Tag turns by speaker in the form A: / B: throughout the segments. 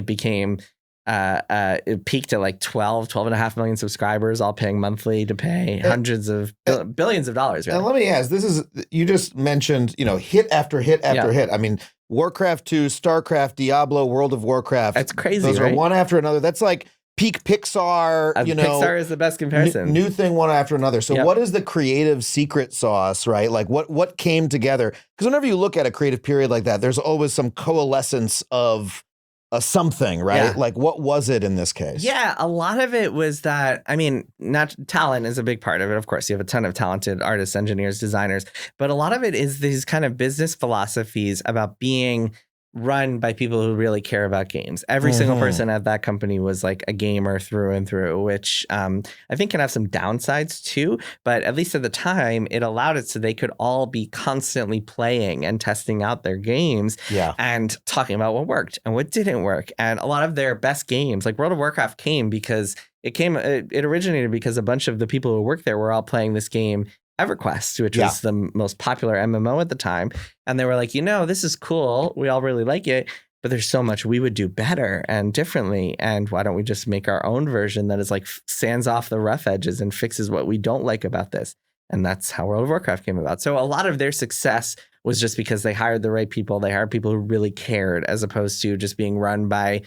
A: it became it peaked at like 12 and a half million subscribers, all paying monthly to pay hundreds of billions of dollars. Really.
B: And let me ask, you just mentioned, hit after hit after hit. I mean, Warcraft 2, StarCraft, Diablo, World of Warcraft.
A: That's crazy.
B: Those are one after another. That's like peak Pixar,
A: Pixar is the best comparison.
B: New thing one after another. So what is the creative secret sauce, right? Like what came together? Because whenever you look at a creative period like that, there's always some coalescence of something, right?
A: Yeah.
B: Like what was it in this case?
A: Yeah, a lot of it was that, I mean, not talent is a big part of it. Of course, you have a ton of talented artists, engineers, designers, but a lot of it is these kind of business philosophies about being run by people who really care about games. Every single person at that company was like a gamer through and through, which I think can have some downsides too. But at least at the time, it allowed it so they could all be constantly playing and testing out their games and talking about what worked and what didn't work. And a lot of their best games, like World of Warcraft, came because it originated because a bunch of the people who worked there were all playing this game EverQuest, which was the most popular MMO at the time. And they were like, this is cool. We all really like it, but there's so much we would do better and differently. And why don't we just make our own version that is like sands off the rough edges and fixes what we don't like about this? And that's how World of Warcraft came about. So a lot of their success was just because they hired the right people. They hired people who really cared, as opposed to just being run by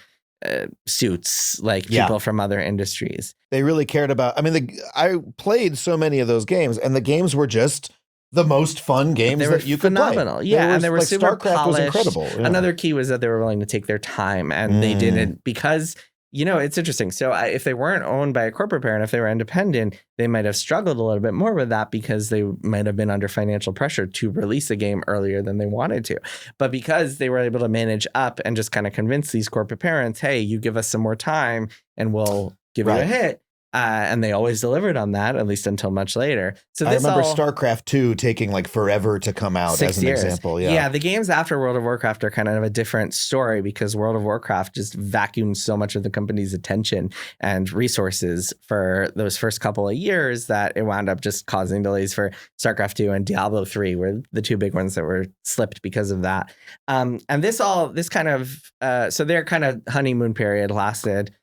A: suits, like people from other industries.
B: They really cared about, I played so many of those games, and the games were just the most fun games that you could play.
A: Phenomenal. Yeah, and they were
B: like,
A: super
B: StarCraft
A: polished.
B: was incredible. Yeah.
A: Another key was that they were willing to take their time, and they didn't, because it's interesting. So if they weren't owned by a corporate parent, if they were independent, they might have struggled a little bit more with that because they might have been under financial pressure to release a game earlier than they wanted to. But because they were able to manage up and just kind of convince these corporate parents, hey, you give us some more time and we'll give you a hit. And they always delivered on that, at least until much later. So
B: I remember StarCraft 2 taking like forever to come out as an example.
A: Yeah, the games after World of Warcraft are kind of a different story because World of Warcraft just vacuumed so much of the company's attention and resources for those first couple of years that it wound up just causing delays for StarCraft 2 and Diablo 3 were the two big ones that were slipped because of that. And so their kind of honeymoon period lasted,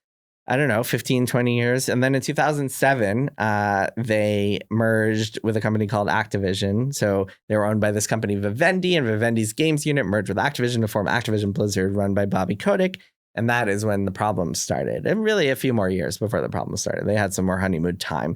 A: I don't know, 15, 20 years. And then in 2007, they merged with a company called Activision. So they were owned by this company, Vivendi, and Vivendi's games unit merged with Activision to form Activision Blizzard, run by Bobby Kotick. And that is when the problems started. And really a few more years before the problems started. They had some more honeymoon time.